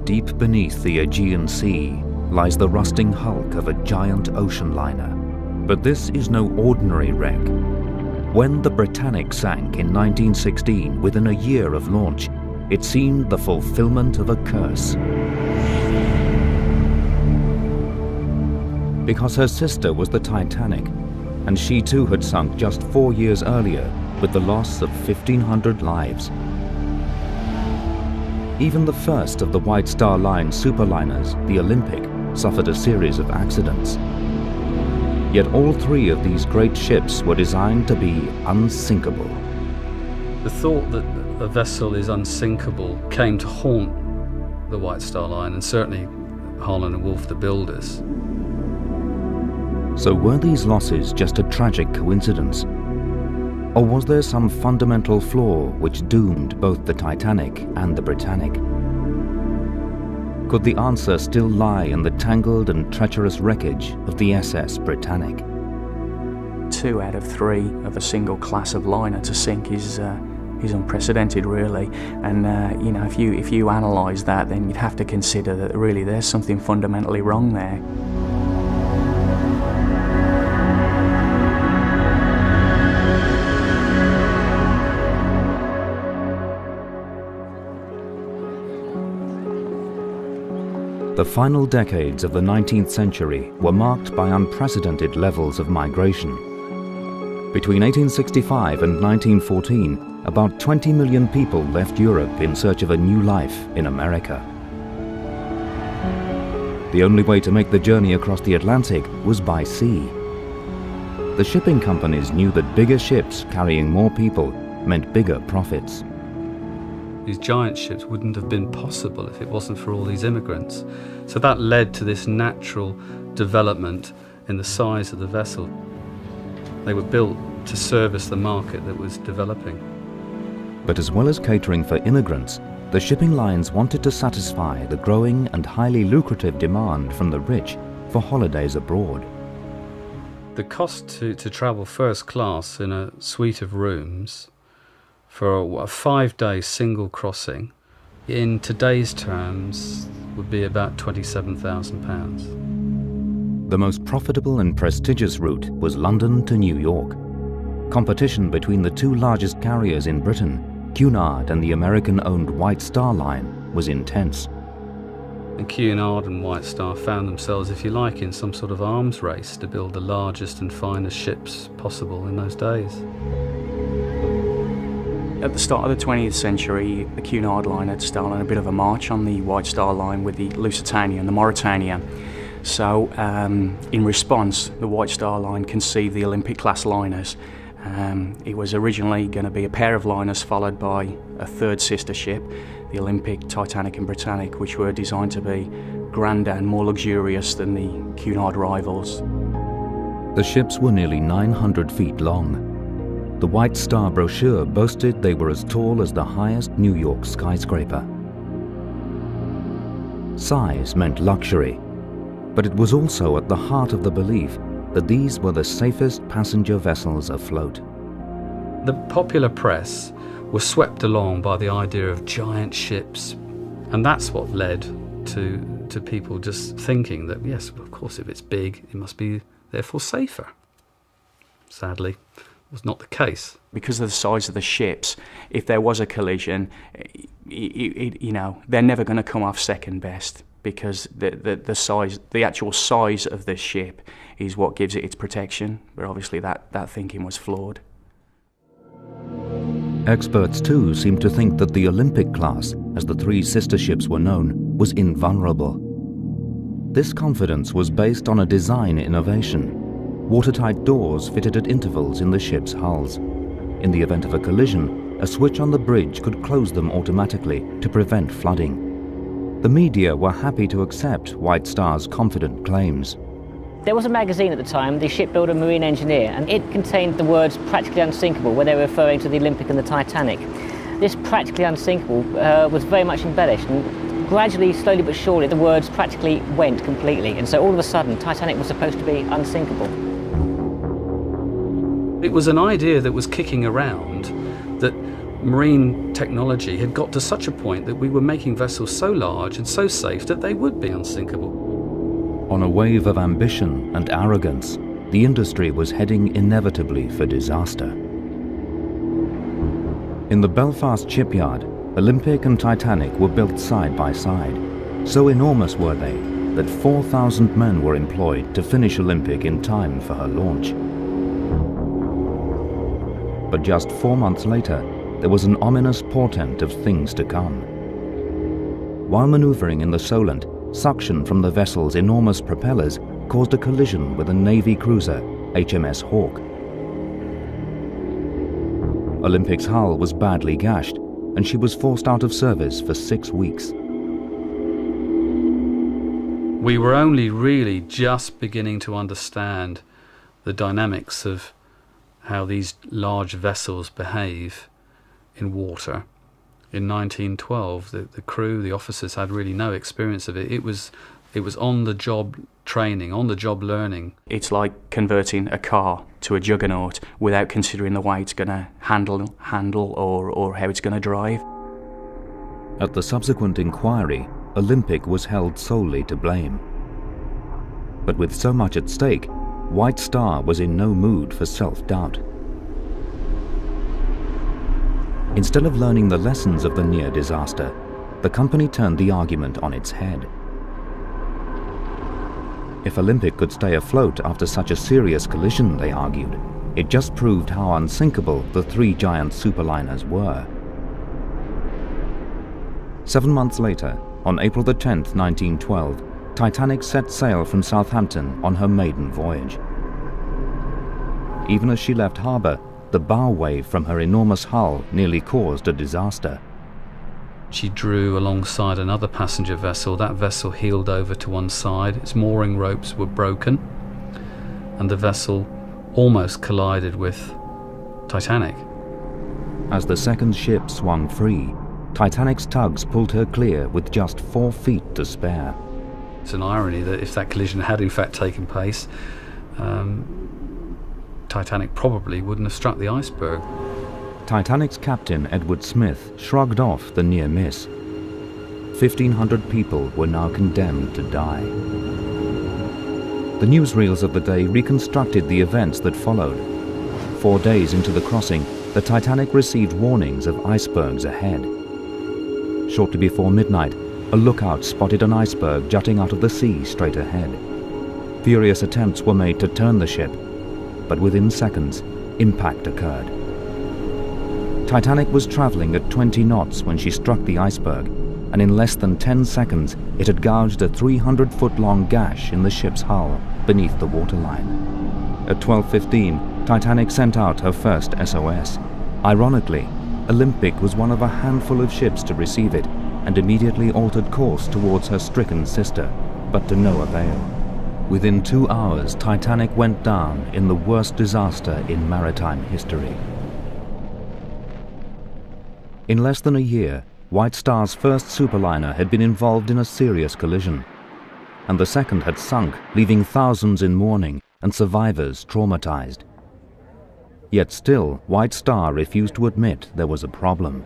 Deep beneath the Aegean Sea lies the rusting hulk of a giant ocean liner. But this is no ordinary wreck. When the Titanic sank in 1916, within a year of launch, it seemed the fulfillment of a curse. Because her sister was the Titanic, and she too had sunk just 4 years earlier with the loss of 1,500 lives. Even the first of the White Star Line superliners, the Olympic, suffered a series of accidents. Yet all three of these great ships were designed to be unsinkable. The thought that a vessel is unsinkable came to haunt the White Star Line, and certainly Harland and Wolff, the builders. So were these losses just a tragic coincidence? Or was there some fundamental flaw which doomed both the Titanic and the Britannic? Could the answer still lie in the tangled and treacherous wreckage of the SS Britannic? 2 out of 3 of a single class of liner to sink is unprecedented, really. And you know, if you analyse that, then you'd have to consider that really there's something fundamentally wrong there. The final decades of the 19th century were marked by unprecedented levels of migration. Between 1865 and 1914, about 20 million people left Europe in search of a new life in America. The only way to make the journey across the Atlantic was by sea. The shipping companies knew that bigger ships carrying more people meant bigger profits. These giant ships wouldn't have been possible if it wasn't for all these immigrants. So that led to this natural development in the size of the vessel. They were built to service the market that was developing. But as well as catering for immigrants, the shipping lines wanted to satisfy the growing and highly lucrative demand from the rich for holidays abroad. The cost to travel first class in a suite of rooms for a 5-day single crossing, in today's terms, would be about £27,000. The most profitable and prestigious route was London to New York. Competition between the 2 largest carriers in Britain, Cunard and the American-owned White Star Line, was intense. And Cunard and White Star found themselves, if you like, in some sort of arms race to build the largest and finest ships possible in those days. At the start of the 20th century, the Cunard line had started a bit of a march on the White Star Line with the Lusitania and the Mauretania. So, in response, the White Star Line conceived the Olympic-class liners. It was originally going to be a pair of liners followed by a third sister ship, the Olympic, Titanic and Britannic, which were designed to be grander and more luxurious than the Cunard rivals. The ships were nearly 900 feet long. The White Star brochure boasted they were as tall as the highest New York skyscraper. Size meant luxury, but it was also at the heart of the belief that these were the safest passenger vessels afloat. The popular press was swept along by the idea of giant ships, and that's what led to people just thinking that, yes, of course, if it's big, it must be therefore safer. Sadly, was not the case. Because of the size of the ships, if there was a collision, you know, they're never going to come off second best, because the size, the actual size of the ship is what gives it its protection. But obviously that thinking was flawed. Experts too seemed to think that the Olympic class, as the 3 sister ships were known, was invulnerable. This confidence was based on a design innovation: watertight doors fitted at intervals in the ship's hulls. In the event of a collision, a switch on the bridge could close them automatically to prevent flooding. The media were happy to accept White Star's confident claims. There was a magazine at the time, the Shipbuilder Marine Engineer, and it contained the words practically unsinkable, where they were referring to the Olympic and the Titanic. This practically unsinkable was very much embellished, and gradually, slowly but surely, the words practically went completely, and so all of a sudden Titanic was supposed to be unsinkable. It was an idea that was kicking around that marine technology had got to such a point that we were making vessels so large and so safe that they would be unsinkable. On a wave of ambition and arrogance, the industry was heading inevitably for disaster. In the Belfast shipyard, Olympic and Titanic were built side by side. So enormous were they that 4,000 men were employed to finish Olympic in time for her launch. But just 4 months later, there was an ominous portent of things to come. While maneuvering in the Solent, suction from the vessel's enormous propellers caused a collision with a Navy cruiser, HMS Hawke. Olympic's hull was badly gashed, and she was forced out of service for 6 weeks. We were only really just beginning to understand the dynamics of how these large vessels behave in water. In 1912, the crew, the officers had really no experience of it. It was on-the-job training, on-the-job learning. It's like converting a car to a juggernaut without considering the way it's going to handle or how it's going to drive. At the subsequent inquiry, Olympic was held solely to blame. But with so much at stake, White Star was in no mood for self-doubt. Instead of learning the lessons of the near disaster, the company turned the argument on its head. If Olympic could stay afloat after such a serious collision, they argued, it just proved how unsinkable the three giant superliners were. 7 months later, on April the 10th, 1912, Titanic set sail from Southampton on her maiden voyage. Even as she left harbour, the bow wave from her enormous hull nearly caused a disaster. She drew alongside another passenger vessel. That vessel heeled over to one side, its mooring ropes were broken, and the vessel almost collided with Titanic. As the second ship swung free, Titanic's tugs pulled her clear with just 4 feet to spare. It's an irony that if that collision had in fact taken place, Titanic probably wouldn't have struck the iceberg. Titanic's captain, Edward Smith, shrugged off the near miss. 1,500 people were now condemned to die. The newsreels of the day reconstructed the events that followed. 4 days into the crossing, the Titanic received warnings of icebergs ahead. Shortly before midnight, a lookout spotted an iceberg jutting out of the sea straight ahead. Furious attempts were made to turn the ship, but within seconds, impact occurred. Titanic was traveling at 20 knots when she struck the iceberg, and in less than 10 seconds, it had gouged a 300-foot-long gash in the ship's hull beneath the waterline. At 12:15, Titanic sent out her first SOS. Ironically, Olympic was one of a handful of ships to receive it, and immediately altered course towards her stricken sister, but to no avail. Within 2 hours, Titanic went down in the worst disaster in maritime history. In less than a year, White Star's first superliner had been involved in a serious collision, and the second had sunk, leaving thousands in mourning and survivors traumatized. Yet still, White Star refused to admit there was a problem.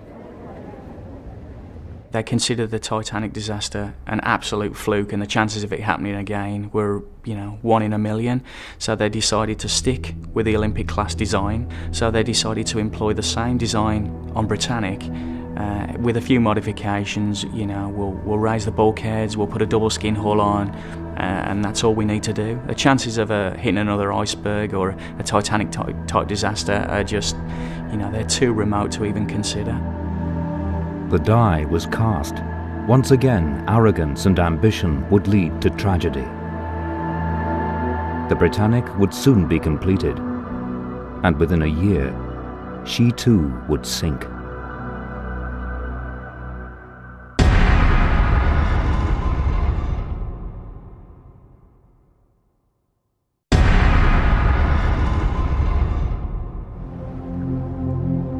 They considered the Titanic disaster an absolute fluke, and the chances of it happening again were, 1 in a million. So they decided to stick with the Olympic class design. So they decided to employ the same design on Britannic with a few modifications. We'll raise the bulkheads, we'll put a double skin hull on, and that's all we need to do. The chances of hitting another iceberg or a Titanic type disaster are just, they're too remote to even consider. The die was cast. Once again, arrogance and ambition would lead to tragedy. The Britannic would soon be completed, and within a year, she too would sink.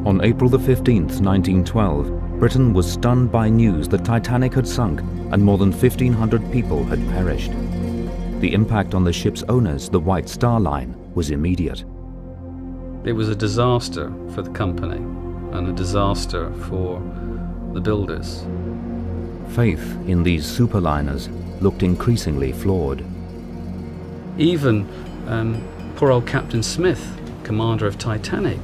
On April the 15th, 1912, Britain was stunned by news that Titanic had sunk and more than 1,500 people had perished. The impact on the ship's owners, the White Star Line, was immediate. It was a disaster for the company. and a disaster for the builders. Faith in these superliners looked increasingly flawed. Even poor old Captain Smith, commander of Titanic,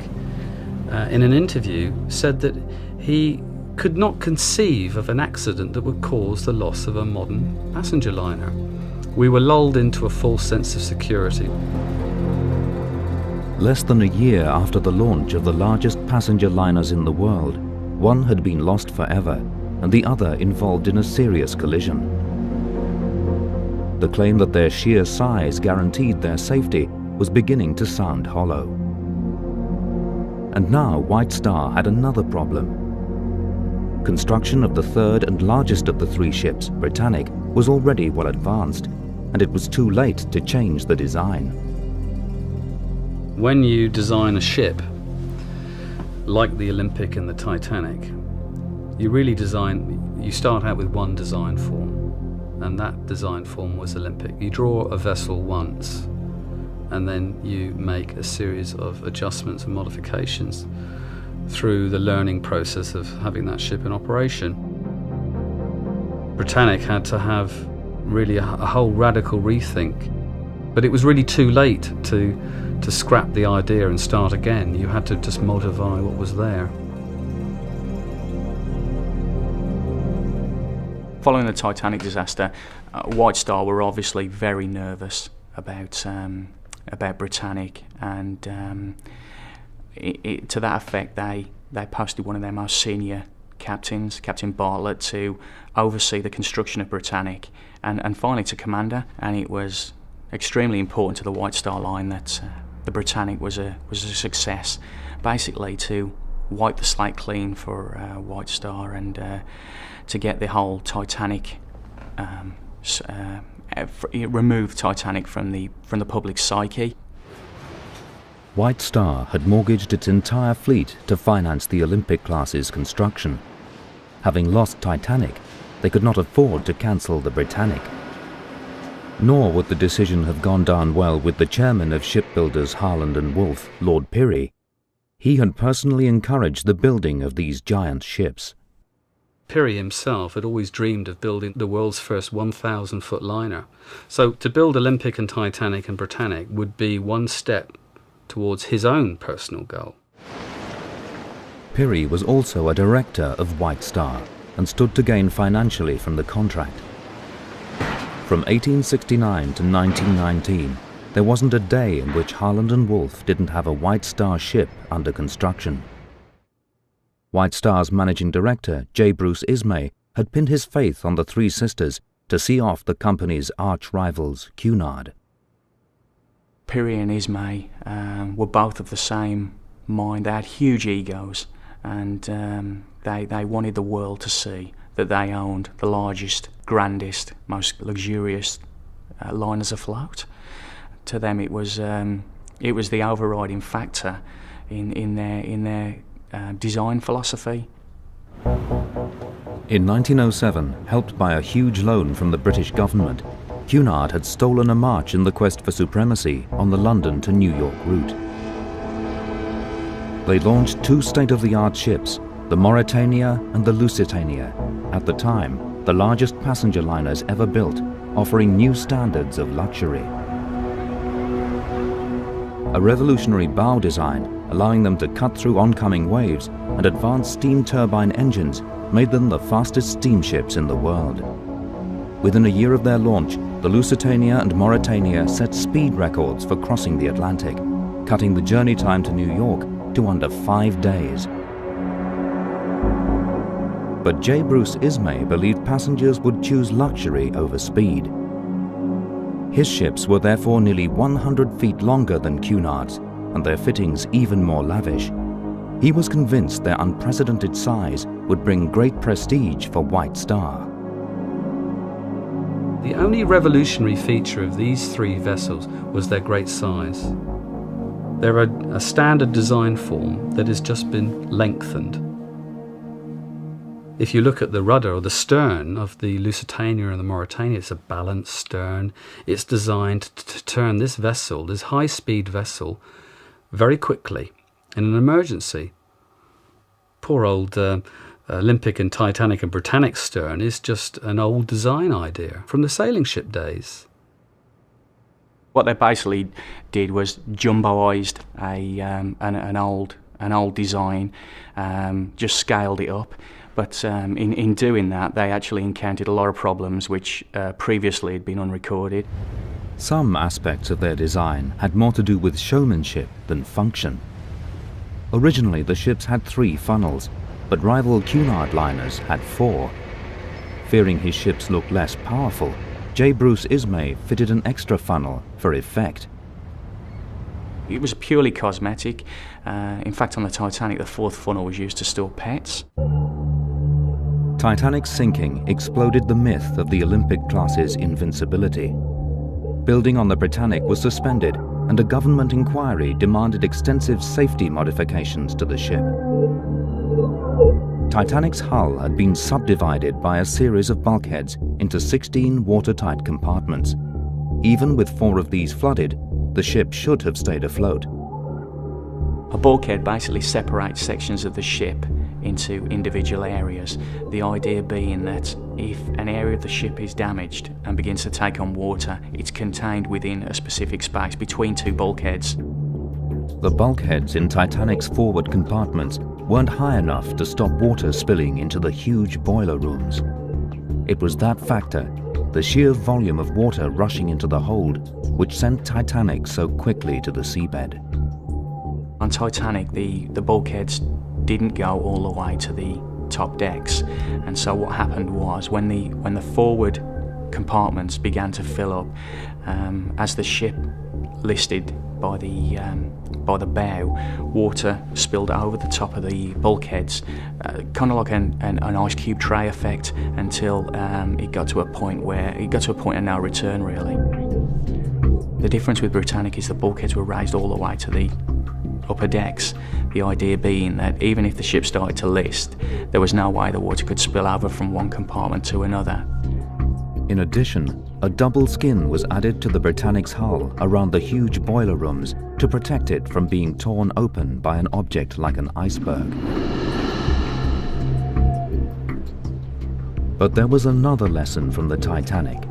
in an interview said that he could not conceive of an accident that would cause the loss of a modern passenger liner. We were lulled into a false sense of security. Less than a year after the launch of the largest passenger liners in the world, one had been lost forever and the other involved in a serious collision. The claim that their sheer size guaranteed their safety was beginning to sound hollow. And now White Star had another problem. Construction of the third and largest of the three ships, Britannic, was already well advanced, and it was too late to change the design. When you design a ship, like the Olympic and the Titanic, you start out with one design form, and that design form was Olympic. You draw a vessel once, and then you make a series of adjustments and modifications through the learning process of having that ship in operation. Britannic had to have really a whole radical rethink, but it was really too late to scrap the idea and start again. You had to just modify what was there. Following the Titanic disaster, White Star were obviously very nervous about Britannic, and to that effect, they posted one of their most senior captains, Captain Bartlett, to oversee the construction of Britannic, and finally to commander. And it was extremely important to the White Star Line that the Britannic was a success, basically to wipe the slate clean for White Star and to get the whole Titanic, remove Titanic from the public psyche. White Star had mortgaged its entire fleet to finance the Olympic-class's construction. Having lost Titanic, they could not afford to cancel the Britannic. Nor would the decision have gone down well with the chairman of shipbuilders Harland and Wolff, Lord Pirrie. He had personally encouraged the building of these giant ships. Pirrie himself had always dreamed of building the world's first 1,000-foot liner. So to build Olympic and Titanic and Britannic would be one step towards his own personal goal. Pirrie was also a director of White Star and stood to gain financially from the contract. From 1869 to 1919, there wasn't a day in which Harland and Wolff didn't have a White Star ship under construction. White Star's managing director, J. Bruce Ismay, had pinned his faith on the Three Sisters to see off the company's arch-rivals, Cunard. Pirrie and Ismay were both of the same mind. They had huge egos, and they wanted the world to see that they owned the largest, grandest, most luxurious liners afloat. To them, it was the overriding factor in their design philosophy. In 1907, helped by a huge loan from the British government, Cunard had stolen a march in the quest for supremacy on the London to New York route. They launched two state-of-the-art ships, the Mauretania and the Lusitania, at the time the largest passenger liners ever built, offering new standards of luxury. A revolutionary bow design, allowing them to cut through oncoming waves, and advanced steam turbine engines made them the fastest steamships in the world. Within a year of their launch, the Lusitania and Mauretania set speed records for crossing the Atlantic, cutting the journey time to New York to under 5 days. But J. Bruce Ismay believed passengers would choose luxury over speed. His ships were therefore nearly 100 feet longer than Cunard's, and their fittings even more lavish. He was convinced their unprecedented size would bring great prestige for White Star. The only revolutionary feature of these three vessels was their great size. They're a standard design form that has just been lengthened. If you look at the rudder or the stern of the Lusitania and the Mauretania, it's a balanced stern. It's designed to turn this vessel, this high-speed vessel, very quickly in an emergency. poor old Olympic and Titanic and Britannic stern is just an old design idea from the sailing ship days. What they basically did was jumboised an old design, just scaled it up. But in doing that, they actually encountered a lot of problems which previously had been unrecorded. Some aspects of their design had more to do with showmanship than function. Originally, the ships had 3 funnels, but rival Cunard liners had 4. Fearing his ships looked less powerful, J. Bruce Ismay fitted an extra funnel for effect. It was purely cosmetic. In fact, on the Titanic, the 4th funnel was used to store pets. Titanic's sinking exploded the myth of the Olympic class's invincibility. Building on the Britannic was suspended, and a government inquiry demanded extensive safety modifications to the ship. Titanic's hull had been subdivided by a series of bulkheads into 16 watertight compartments. Even with 4 of these flooded, the ship should have stayed afloat. A bulkhead basically separates sections of the ship into individual areas, the idea being that if an area of the ship is damaged and begins to take on water, it's contained within a specific space between 2 bulkheads. The bulkheads in Titanic's forward compartments weren't high enough to stop water spilling into the huge boiler rooms. It was that factor, the sheer volume of water rushing into the hold, which sent Titanic so quickly to the seabed. On Titanic, the bulkheads didn't go all the way to the top decks, and so what happened was when the forward compartments began to fill up, as the ship listed by the bow, water spilled over the top of the bulkheads, kind of like an ice cube tray effect, until it got to a point of no return, really. The difference with Britannic is the bulkheads were raised all the way to the upper decks, the idea being that even if the ship started to list, there was no way the water could spill over from one compartment to another. In addition, a double skin was added to the Britannic's hull around the huge boiler rooms to protect it from being torn open by an object like an iceberg. But there was another lesson from the Titanic.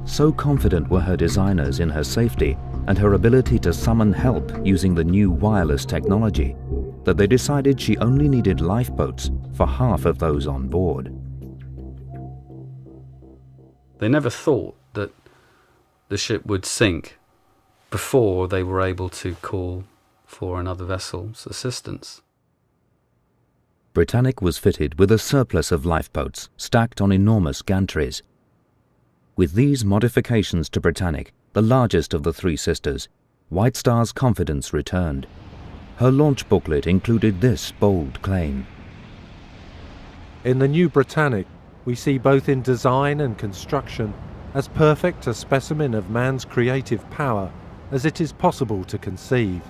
So confident were her designers in her safety and her ability to summon help using the new wireless technology that they decided she only needed lifeboats for half of those on board. They never thought that the ship would sink before they were able to call for another vessel's assistance. Britannic was fitted with a surplus of lifeboats stacked on enormous gantries. With these modifications to Britannic, the largest of the 3 sisters, White Star's confidence returned. Her launch booklet included this bold claim. In the new Britannic, we see both in design and construction as perfect a specimen of man's creative power as it is possible to conceive.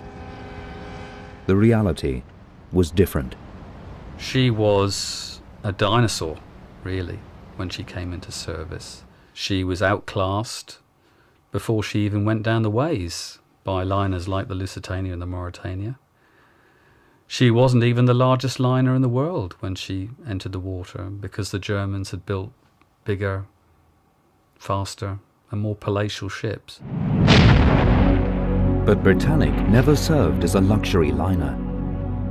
The reality was different. She was a dinosaur, really, when she came into service. She was outclassed before she even went down the ways by liners like the Lusitania and the Mauretania. She wasn't even the largest liner in the world when she entered the water, because the Germans had built bigger, faster and more palatial ships. But Britannic never served as a luxury liner.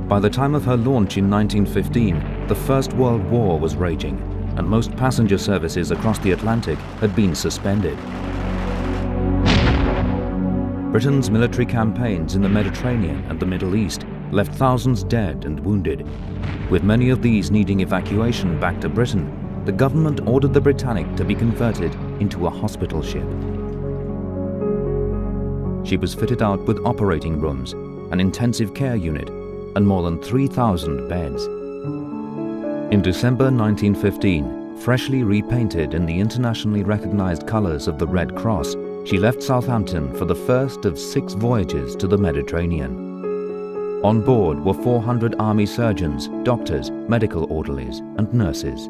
By the time of her launch in 1915, the First World War was raging, and most passenger services across the Atlantic had been suspended. Britain's military campaigns in the Mediterranean and the Middle East left thousands dead and wounded. With many of these needing evacuation back to Britain, the government ordered the Britannic to be converted into a hospital ship. She was fitted out with operating rooms, an intensive care unit, and more than 3,000 beds. In December 1915, freshly repainted in the internationally recognized colors of the Red Cross, she left Southampton for the first of 6 voyages to the Mediterranean. On board were 400 army surgeons, doctors, medical orderlies, and nurses.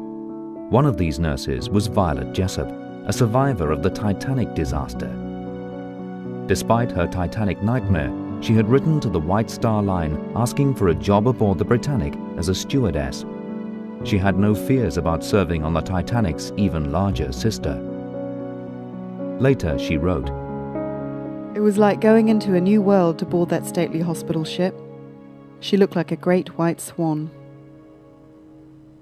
One of these nurses was Violet Jessop, a survivor of the Titanic disaster. Despite her Titanic nightmare, she had written to the White Star Line asking for a job aboard the Britannic as a stewardess. She had no fears about serving on the Titanic's even larger sister. Later, she wrote, "It was like going into a new world to board that stately hospital ship. She looked like a great white swan."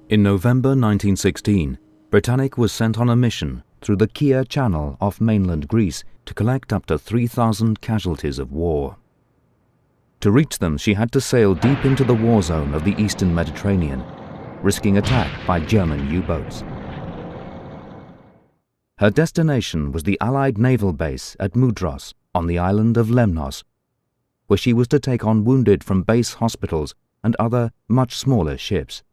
In November 1916, Britannic was sent on a mission through the Kea Channel off mainland Greece to collect up to 3,000 casualties of war. To reach them, she had to sail deep into the war zone of the eastern Mediterranean, risking attack by German U-boats. Her destination was the Allied naval base at Mudros on the island of Lemnos, where she was to take on wounded from base hospitals and other much smaller ships.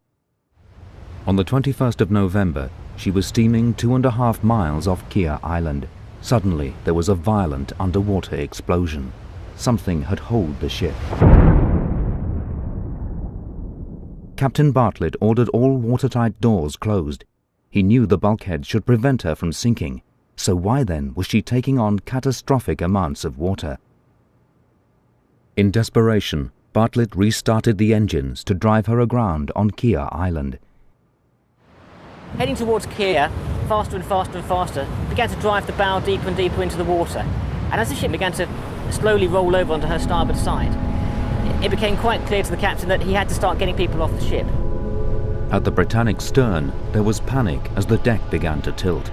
On the 21st of November, she was steaming 2.5 miles off Kea Island. Suddenly, there was a violent underwater explosion. Something had holed the ship. Captain Bartlett ordered all watertight doors closed. He knew the bulkhead should prevent her from sinking, so why then was she taking on catastrophic amounts of water? In desperation, Bartlett restarted the engines to drive her aground on Kea Island. Heading towards Kea, faster and faster and faster, began to drive the bow deeper and deeper into the water. And as the ship began to slowly roll over onto her starboard side, it became quite clear to the captain that he had to start getting people off the ship. At the Britannic's stern, there was panic as the deck began to tilt.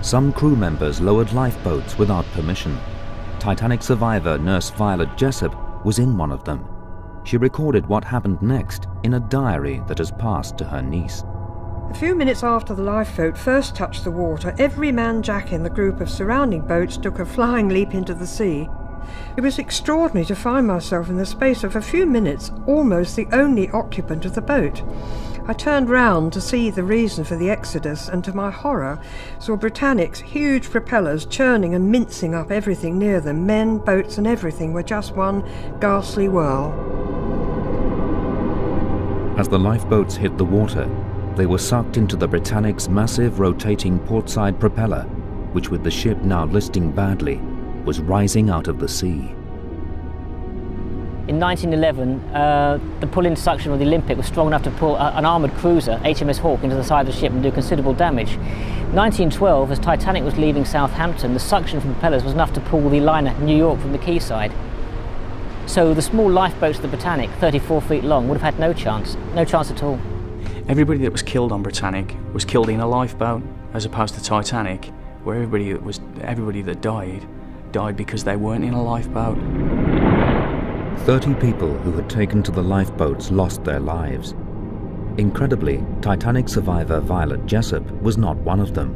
Some crew members lowered lifeboats without permission. Titanic survivor nurse Violet Jessup was in one of them. She recorded what happened next in a diary that has passed to her niece. A few minutes after the lifeboat first touched the water, every man jack in the group of surrounding boats took a flying leap into the sea. It was extraordinary to find myself in the space of a few minutes almost the only occupant of the boat. I turned round to see the reason for the exodus, and to my horror saw Britannic's huge propellers churning and mincing up everything near them. Men, boats and everything were just one ghastly whirl. As the lifeboats hit the water, they were sucked into the Britannic's massive rotating portside propeller, which, with the ship now listing badly, was rising out of the sea. In 1911, the pull-in suction of the Olympic was strong enough to pull an armoured cruiser, HMS Hawke, into the side of the ship and do considerable damage. 1912, as Titanic was leaving Southampton, the suction from the propellers was enough to pull the liner New York from the quayside. So the small lifeboats of the Britannic, 34 feet long, would have had no chance at all. Everybody that was killed on Britannic was killed in a lifeboat, as opposed to Titanic, where everybody that died because they weren't in a lifeboat. 30 people who had taken to the lifeboats lost their lives. Incredibly, Titanic survivor Violet Jessup was not one of them.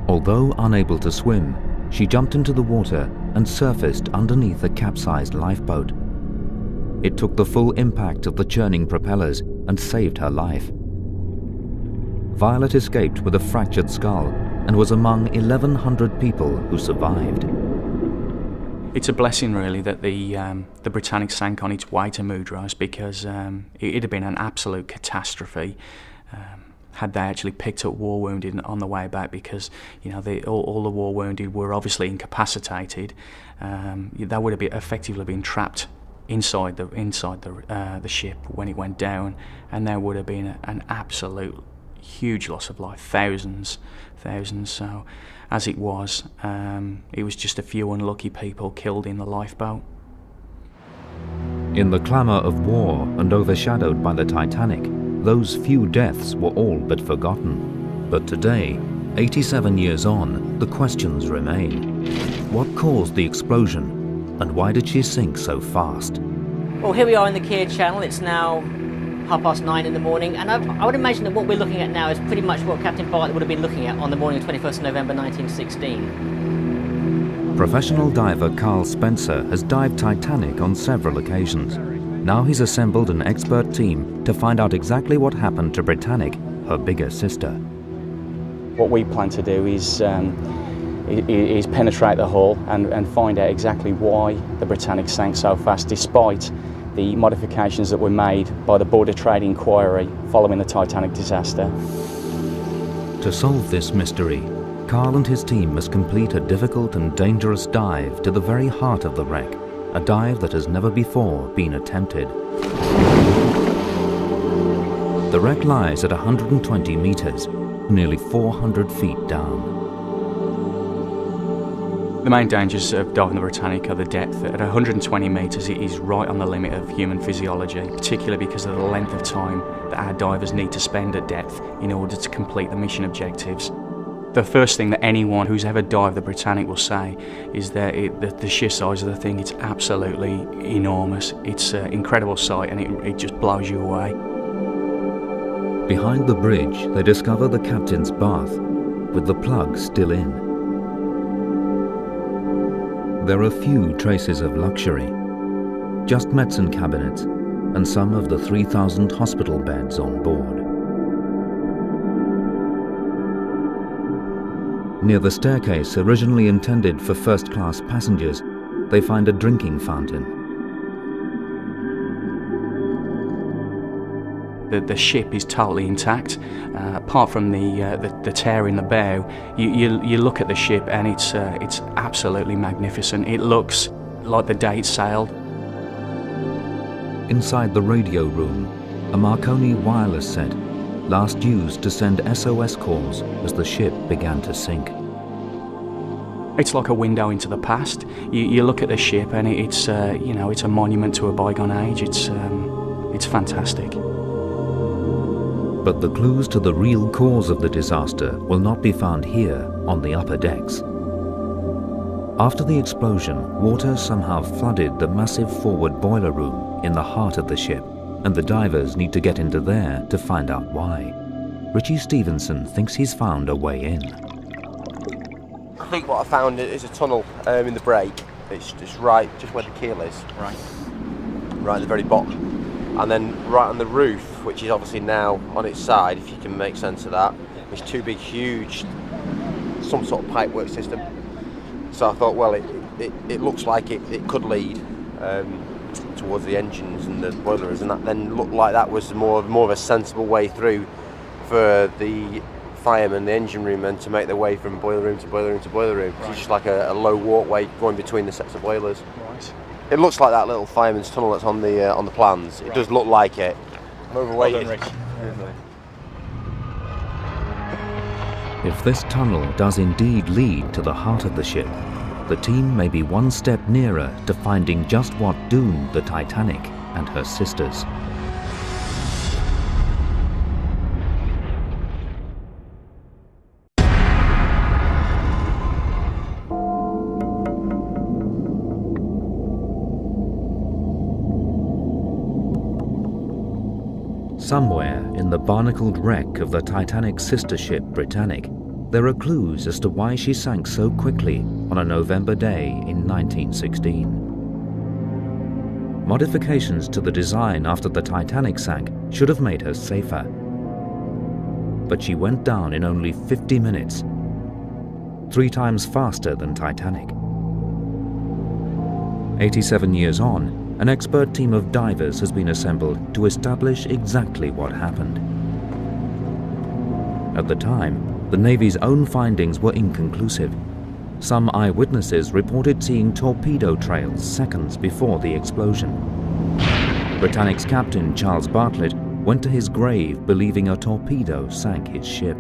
Although unable to swim, she jumped into the water and surfaced underneath a capsized lifeboat. It took the full impact of the churning propellers and saved her life. Violet escaped with a fractured skull and was among 1,100 people who survived. It's a blessing, really, that the Britannic sank on its way to Mudros, because it'd have been an absolute catastrophe had they actually picked up war wounded on the way back, because all the war wounded were obviously incapacitated. They would have effectively been trapped inside the ship when it went down, and there would have been an absolute huge loss of life, thousands. So as it was just a few unlucky people killed in the lifeboat. In the clamour of war and overshadowed by the Titanic, those few deaths were all but forgotten. But today, 87 years on, the questions remain. What caused the explosion? And why did she sink so fast? Well, here we are in the Kea Channel. It's now 9:30 in the morning, and I would imagine that what we're looking at now is pretty much what Captain Bartlett would have been looking at on the morning of 21st of November 1916. Professional diver Carl Spencer has dived Titanic on several occasions. Now he's assembled an expert team to find out exactly what happened to Britannic, her bigger sister. What we plan to do is penetrate the hull and find out exactly why the Britannic sank so fast, despite the modifications that were made by the Board of Trade inquiry following the Titanic disaster. To solve this mystery, Carl and his team must complete a difficult and dangerous dive to the very heart of the wreck, a dive that has never before been attempted. The wreck lies at 120 meters, nearly 400 feet down. The main dangers of diving the Britannic are the depth. At 120 metres it is right on the limit of human physiology, particularly because of the length of time that our divers need to spend at depth in order to complete the mission objectives. The first thing that anyone who's ever dived the Britannic will say is that the sheer size of the thing, it's absolutely enormous. It's an incredible sight and it just blows you away. Behind the bridge they discover the captain's bath, with the plug still in. There are few traces of luxury, just medicine cabinets and some of the 3,000 hospital beds on board. Near the staircase originally intended for first-class passengers, they find a drinking fountain. The ship is totally intact, apart from the tear in the bow. You look at the ship and it's absolutely magnificent. It looks like the day it sailed. Inside the radio room, a Marconi wireless set, last used to send SOS calls as the ship began to sink. It's like a window into the past. You look at the ship and it's a monument to a bygone age. It's fantastic. But the clues to the real cause of the disaster will not be found here on the upper decks. After the explosion, water somehow flooded the massive forward boiler room in the heart of the ship, and the divers need to get into there to find out why. Richie Stevenson thinks he's found a way in. I think what I found is a tunnel in the break. It's just right, just where the keel is. Right at the very bottom. And then right on the roof, which is obviously now on its side, if you can make sense of that, there's two big, huge, some sort of pipework system. So I thought, well, it looks like it could lead towards the engines and the boilers, and that then looked like that was more of a sensible way through for the firemen, the engine room men, to make their way from boiler room to boiler room to boiler room. Right. It's just like a low walkway going between the sets of boilers. Right. It looks like that little fireman's tunnel that's on the plans. It does look like it. I'm overweighted. If this tunnel does indeed lead to the heart of the ship, the team may be one step nearer to finding just what doomed the Titanic and her sisters. Somewhere in the barnacled wreck of the Titanic's sister ship Britannic, there are clues as to why she sank so quickly on a November day in 1916. Modifications to the design after the Titanic sank should have made her safer. But she went down in only 50 minutes, 3 times faster than Titanic. 87 years on, an expert team of divers has been assembled to establish exactly what happened. At the time, the Navy's own findings were inconclusive. Some eyewitnesses reported seeing torpedo trails seconds before the explosion. Britannic's captain, Charles Bartlett, went to his grave believing a torpedo sank his ship.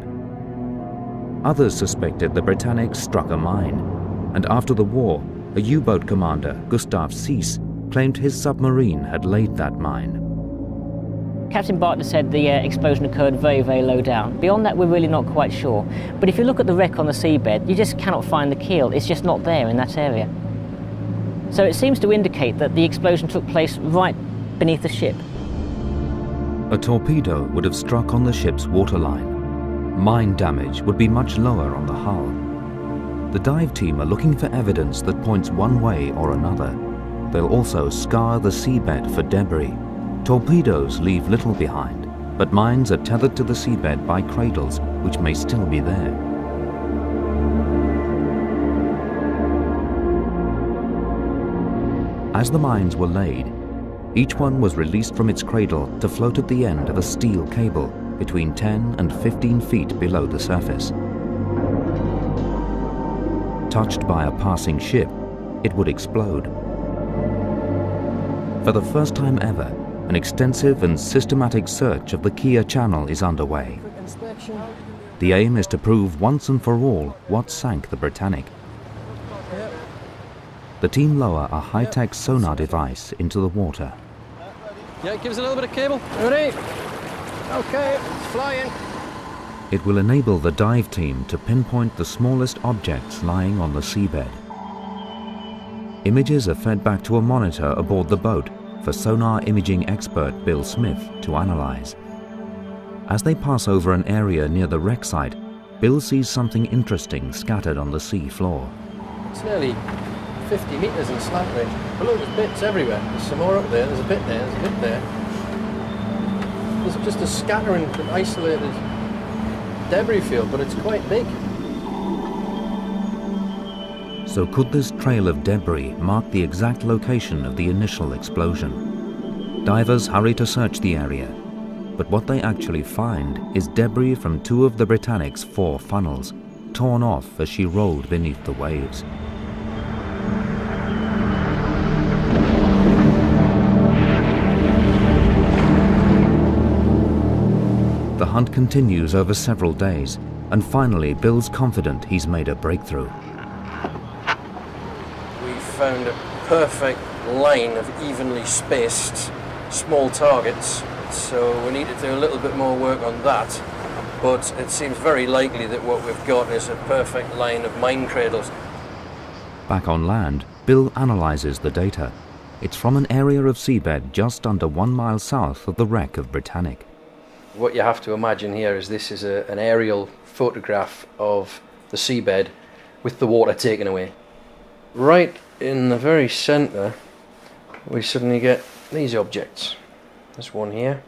Others suspected the Britannic struck a mine, and after the war, a U-boat commander, Gustav Sees, claimed his submarine had laid that mine. Captain Bartlett said the explosion occurred very, very low down. Beyond that, we're really not quite sure. But if you look at the wreck on the seabed, you just cannot find the keel. It's just not there in that area. So it seems to indicate that the explosion took place right beneath the ship. A torpedo would have struck on the ship's waterline. Mine damage would be much lower on the hull. The dive team are looking for evidence that points one way or another. They'll also scour the seabed for debris. Torpedoes leave little behind, but mines are tethered to the seabed by cradles, which may still be there. As the mines were laid, each one was released from its cradle to float at the end of a steel cable between 10 and 15 feet below the surface. touched by a passing ship, it would explode. For the first time ever, an extensive and systematic search of the Kia Channel is underway. The aim is to prove once and for all what sank the Britannic. The team lower a high-tech sonar device into the water. Yeah, give us a little bit of cable. Ready? Okay, it's flying. It will enable the dive team to pinpoint the smallest objects lying on the seabed. Images are fed back to a monitor aboard the boat for sonar imaging expert Bill Smith to analyze. As they pass over an area near the wreck site, Bill sees something interesting scattered on the sea floor. It's nearly 50 metres in slant range. But look, there's bits everywhere. There's some more up there, there's a bit there, there's a bit there. There's just a scattering of isolated debris field, but it's quite big. So could this trail of debris mark the exact location of the initial explosion? Divers hurry to search the area, but what they actually find is debris from two of the Britannic's 4 funnels, torn off as she rolled beneath the waves. The hunt continues over several days, and finally Bill's confident he's made a breakthrough. We found a perfect line of evenly spaced small targets, so we need to do a little bit more work on that, but it seems very likely that what we've got is a perfect line of mine cradles. Back on land, Bill analyzes the data. It's from an area of seabed just under 1 mile south of the wreck of Britannic. What you have to imagine here is this is an aerial photograph of the seabed with the water taken away. Right in the very centre we suddenly get these objects. There's one here,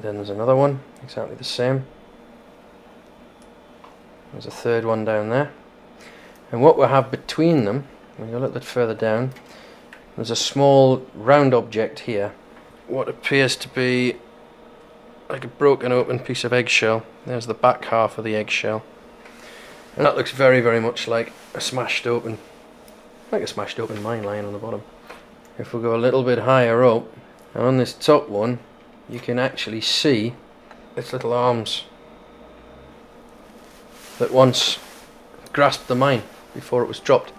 then there's another one exactly the same, there's a third one down there, and what we have between them, when you go a little bit further down, there's a small round object here, what appears to be like a broken open piece of eggshell. There's the back half of the eggshell, and that looks very, very much like a smashed open mine lying on the bottom. If we go a little bit higher up, and on this top one you can actually see its little arms that once grasped the mine before it was dropped.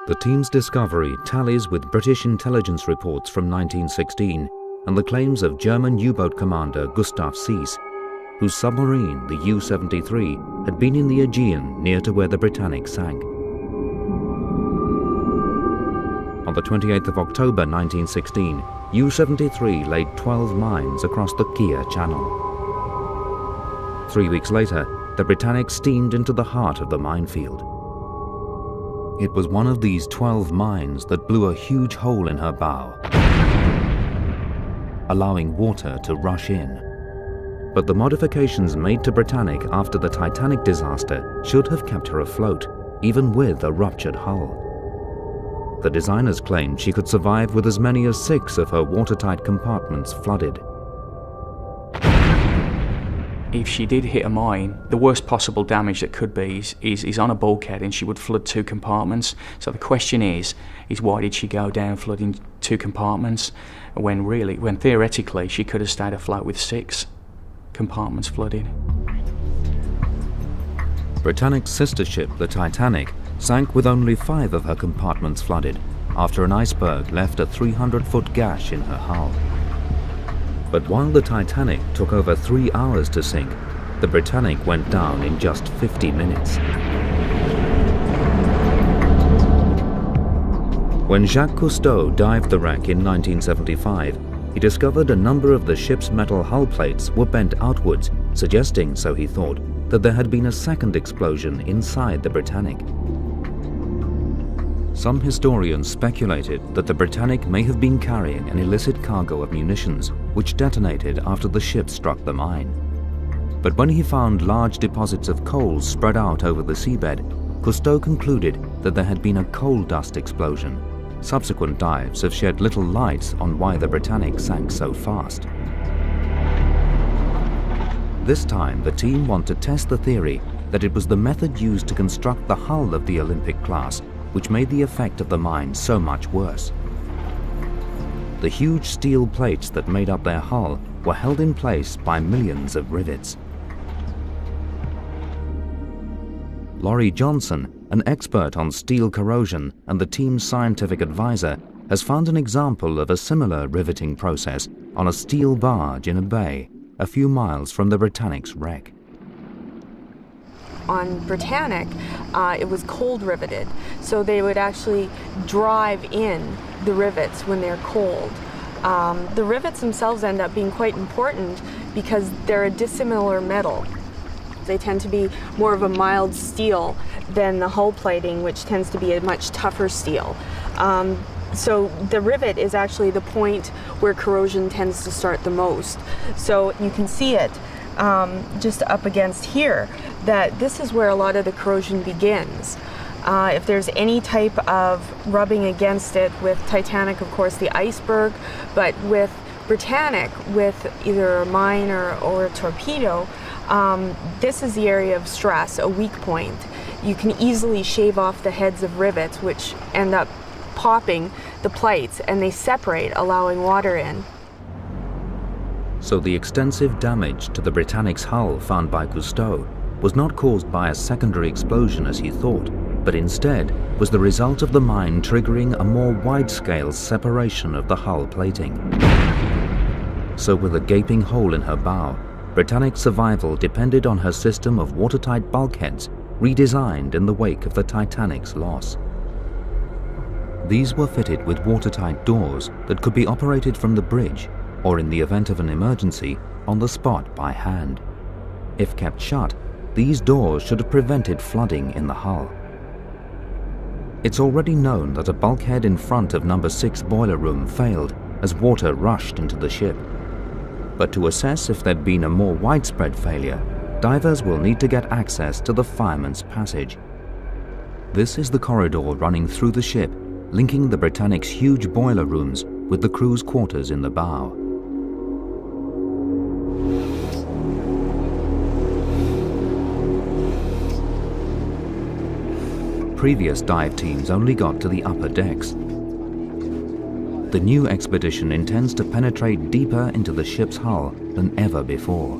The team's discovery tallies with British intelligence reports from 1916 and the claims of German U-boat commander Gustav Seiss, whose submarine, the U-73, had been in the Aegean near to where the Britannic sank. On the 28th of October 1916, U-73 laid 12 mines across the Kia Channel. 3 weeks later, the Britannic steamed into the heart of the minefield. It was one of these 12 mines that blew a huge hole in her bow, allowing water to rush in. But the modifications made to Britannic after the Titanic disaster should have kept her afloat, even with a ruptured hull. The designers claimed she could survive with as many as 6 of her watertight compartments flooded. If she did hit a mine, the worst possible damage that could be is on a bulkhead, and she would flood 2 compartments. So the question is why did she go down flooding 2 compartments when theoretically she could have stayed afloat with 6 compartments flooded. Britannic's sister ship, the Titanic, sank with only 5 of her compartments flooded after an iceberg left a 300-foot gash in her hull. But while the Titanic took over 3 hours to sink, the Britannic went down in just 50 minutes. When Jacques Cousteau dived the wreck in 1975, he discovered a number of the ship's metal hull plates were bent outwards, suggesting, so he thought, that there had been a second explosion inside the Britannic. Some historians speculated that the Britannic may have been carrying an illicit cargo of munitions, which detonated after the ship struck the mine. But when he found large deposits of coal spread out over the seabed, Cousteau concluded that there had been a coal dust explosion. Subsequent dives have shed little light on why the Britannic sank so fast. This time, the team want to test the theory that it was the method used to construct the hull of the Olympic class which made the effect of the mine so much worse. The huge steel plates that made up their hull were held in place by millions of rivets. Laurie Johnson, an expert on steel corrosion and the team's scientific advisor, has found an example of a similar riveting process on a steel barge in a bay a few miles from the Britannic's wreck. On Britannic, it was cold riveted, so they would actually drive in the rivets when they're cold. The rivets themselves end up being quite important because they're a dissimilar metal. They tend to be more of a mild steel than the hull plating, which tends to be a much tougher steel. So the rivet is actually the point where corrosion tends to start the most. So you can see it just up against here, that this is where a lot of the corrosion begins. If there's any type of rubbing against it, with Titanic, of course, the iceberg, but with Britannic, with either a mine or a torpedo, this is the area of stress, a weak point. You can easily shave off the heads of rivets, which end up popping the plates, and they separate, allowing water in. So the extensive damage to the Britannic's hull found by Cousteau was not caused by a secondary explosion as he thought, but instead was the result of the mine triggering a more wide-scale separation of the hull plating. So with a gaping hole in her bow, Britannic's survival depended on her system of watertight bulkheads redesigned in the wake of the Titanic's loss. These were fitted with watertight doors that could be operated from the bridge, or in the event of an emergency, on the spot by hand. If kept shut, these doors should have prevented flooding in the hull. It's already known that a bulkhead in front of number 6 boiler room failed as water rushed into the ship. But to assess if there'd been a more widespread failure, divers will need to get access to the fireman's passage. This is the corridor running through the ship, linking the Britannic's huge boiler rooms with the crew's quarters in the bow. Previous dive teams only got to the upper decks. The new expedition intends to penetrate deeper into the ship's hull than ever before.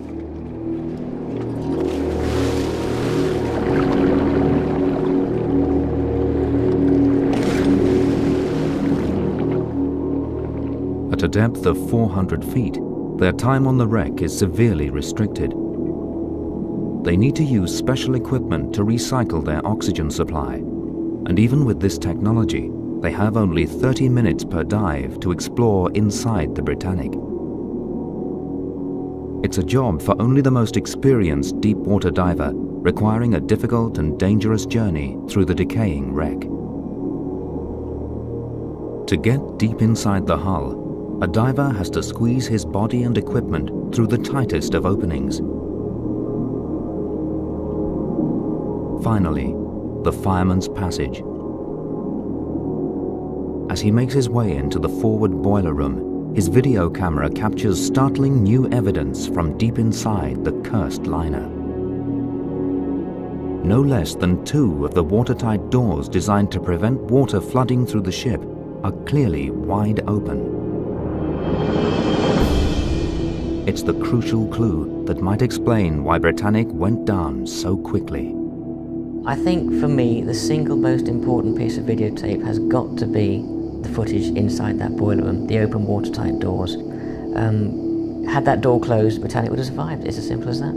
At a depth of 400 feet, their time on the wreck is severely restricted. They need to use special equipment to recycle their oxygen supply, and even with this technology, they have only 30 minutes per dive to explore inside the Britannic. It's a job for only the most experienced deep-water diver, requiring a difficult and dangerous journey through the decaying wreck. To get deep inside the hull, a diver has to squeeze his body and equipment through the tightest of openings. Finally, the fireman's passage. As he makes his way into the forward boiler room, his video camera captures startling new evidence from deep inside the cursed liner. No less than 2 of the watertight doors designed to prevent water flooding through the ship are clearly wide open. It's the crucial clue that might explain why Britannic went down so quickly. I think for me, the single most important piece of videotape has got to be the footage inside that boiler room, the open watertight doors. Had that door closed, Britannic would have survived. It's as simple as that.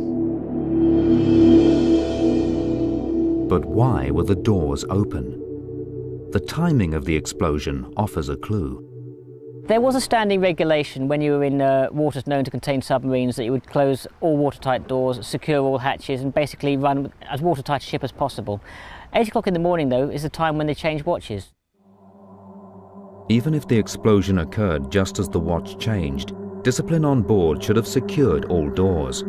But why were the doors open? The timing of the explosion offers a clue. There was a standing regulation when you were in waters known to contain submarines that you would close all watertight doors, secure all hatches, and basically run as watertight a ship as possible. 8 o'clock in the morning, though, is the time when they change watches. Even if the explosion occurred just as the watch changed, discipline on board should have secured all doors.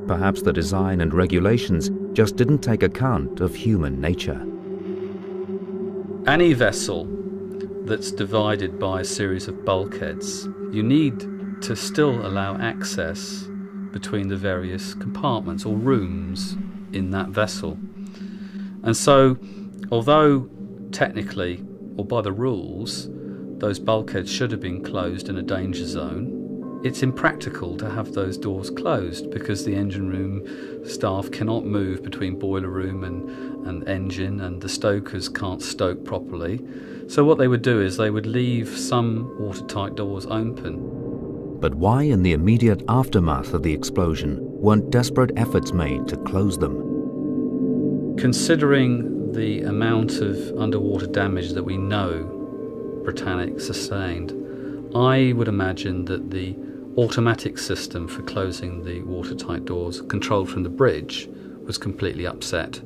Perhaps the design and regulations just didn't take account of human nature. Any vessel that's divided by a series of bulkheads, you need to still allow access between the various compartments or rooms in that vessel. And so, although technically, or by the rules, those bulkheads should have been closed in a danger zone, it's impractical to have those doors closed because the engine room staff cannot move between boiler room and engine, and the stokers can't stoke properly. So what they would do is they would leave some watertight doors open. But why, in the immediate aftermath of the explosion, weren't desperate efforts made to close them? Considering the amount of underwater damage that we know Britannic sustained, I would imagine that the automatic system for closing the watertight doors, controlled from the bridge, was completely upset.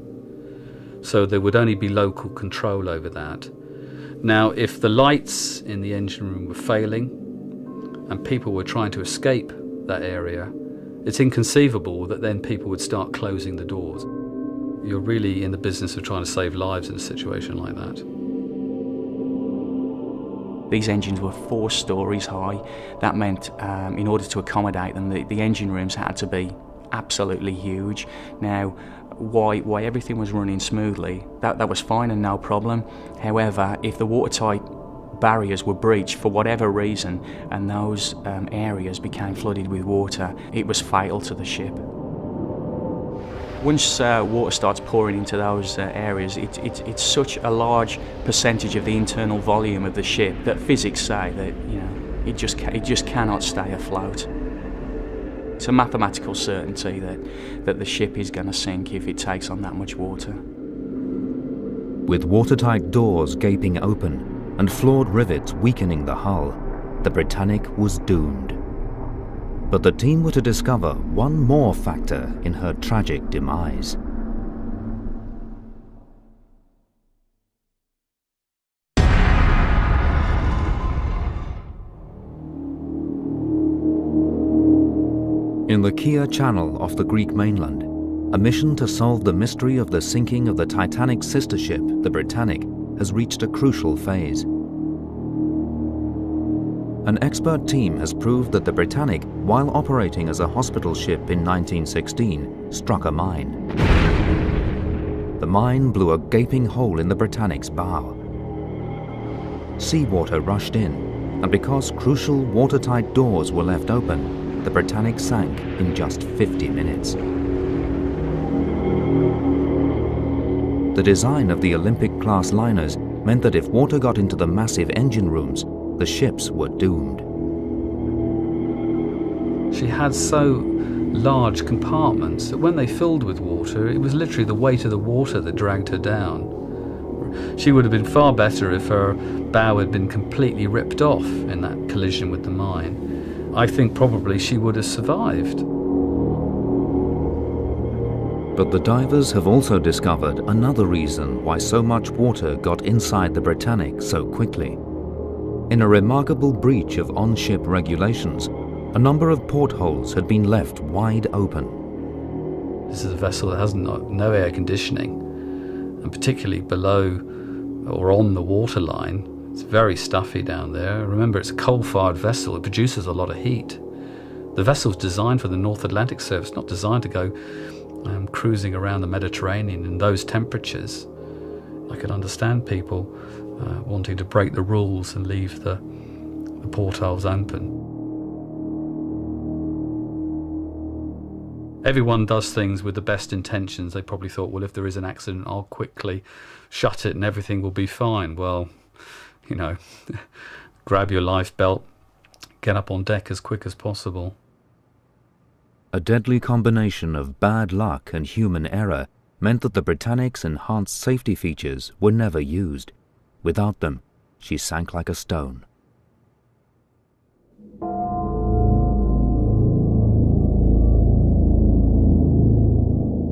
So there would only be local control over that. Now, if the lights in the engine room were failing and people were trying to escape that area, it's inconceivable that then people would start closing the doors. You're really in the business of trying to save lives in a situation like that. These engines were 4 stories high. That meant in order to accommodate them, the engine rooms had to be absolutely huge. Now, why everything was running smoothly, that was fine and no problem. However, if the watertight barriers were breached for whatever reason and those areas became flooded with water, it was fatal to the ship. Once water starts pouring into those areas, it's such a large percentage of the internal volume of the ship that physics say that it just cannot stay afloat. It's a mathematical certainty that the ship is going to sink if it takes on that much water. With watertight doors gaping open and flawed rivets weakening the hull, the Britannic was doomed. But the team were to discover one more factor in her tragic demise. In the Kea Channel off the Greek mainland, a mission to solve the mystery of the sinking of the Titanic sister ship, the Britannic, has reached a crucial phase. An expert team has proved that the Britannic, while operating as a hospital ship in 1916, struck a mine. The mine blew a gaping hole in the Britannic's bow. Seawater rushed in, and because crucial watertight doors were left open, the Britannic sank in just 50 minutes. The design of the Olympic-class liners meant that if water got into the massive engine rooms, the ships were doomed. She had so large compartments that when they filled with water, it was literally the weight of the water that dragged her down. She would have been far better if her bow had been completely ripped off in that collision with the mine. I think probably she would have survived. But the divers have also discovered another reason why so much water got inside the Britannic so quickly. In a remarkable breach of on-ship regulations, a number of portholes had been left wide open. This is a vessel that has no air conditioning, and particularly below or on the waterline, it's very stuffy down there. Remember, it's a coal-fired vessel. It produces a lot of heat. The vessel's designed for the North Atlantic service, not designed to go cruising around the Mediterranean in those temperatures. I could understand people wanting to break the rules and leave the portholes open. Everyone does things with the best intentions. They probably thought, well, if there is an accident, I'll quickly shut it and everything will be fine. Well, grab your life belt, get up on deck as quick as possible. A deadly combination of bad luck and human error meant that the Britannic's enhanced safety features were never used. Without them, she sank like a stone.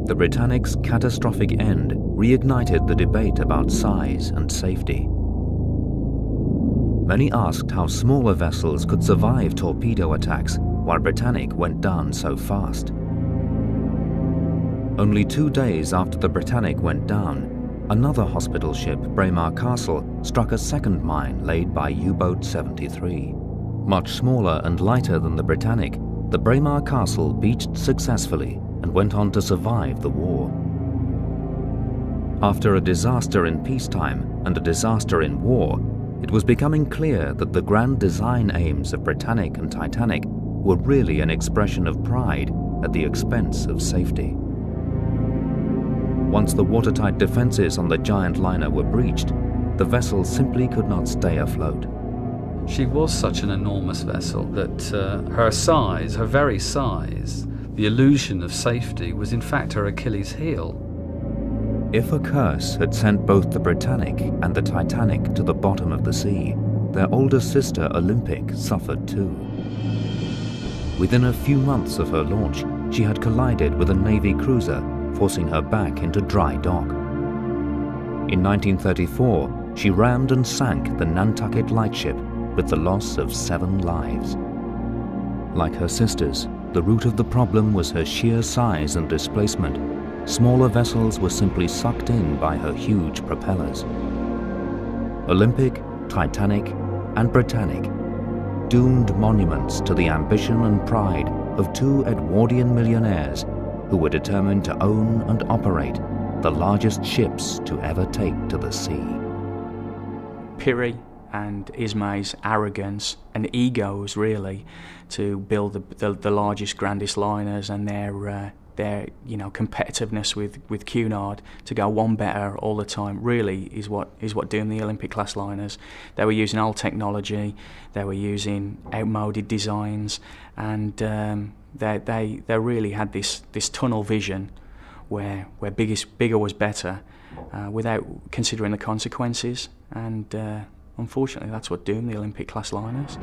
The Britannic's catastrophic end reignited the debate about size and safety. Many asked how smaller vessels could survive torpedo attacks while Britannic went down so fast. Only 2 days after the Britannic went down, another hospital ship, Braemar Castle, struck a second mine laid by U-boat 73. Much smaller and lighter than the Britannic, the Braemar Castle beached successfully and went on to survive the war. After a disaster in peacetime and a disaster in war, it was becoming clear that the grand design aims of Britannic and Titanic were really an expression of pride at the expense of safety. Once the watertight defences on the giant liner were breached, the vessel simply could not stay afloat. She was such an enormous vessel that her size, her very size, the illusion of safety was in fact her Achilles heel. If a curse had sent both the Britannic and the Titanic to the bottom of the sea, their older sister Olympic suffered too. Within a few months of her launch, she had collided with a Navy cruiser, forcing her back into dry dock. In 1934, she rammed and sank the Nantucket lightship with the loss of 7 lives. Like her sisters, the root of the problem was her sheer size and displacement. Smaller vessels were simply sucked in by her huge propellers. Olympic, Titanic, and Britannic, doomed monuments to the ambition and pride of 2 Edwardian millionaires who were determined to own and operate the largest ships to ever take to the sea. Pirrie and Ismay's arrogance and egos, really, to build the largest, grandest liners, and their competitiveness with Cunard to go one better all the time, really is what doomed the Olympic class liners. They were using old technology, they were using outmoded designs, and they really had this tunnel vision where bigger was better, without considering the consequences, and unfortunately that's what doomed the Olympic class liners.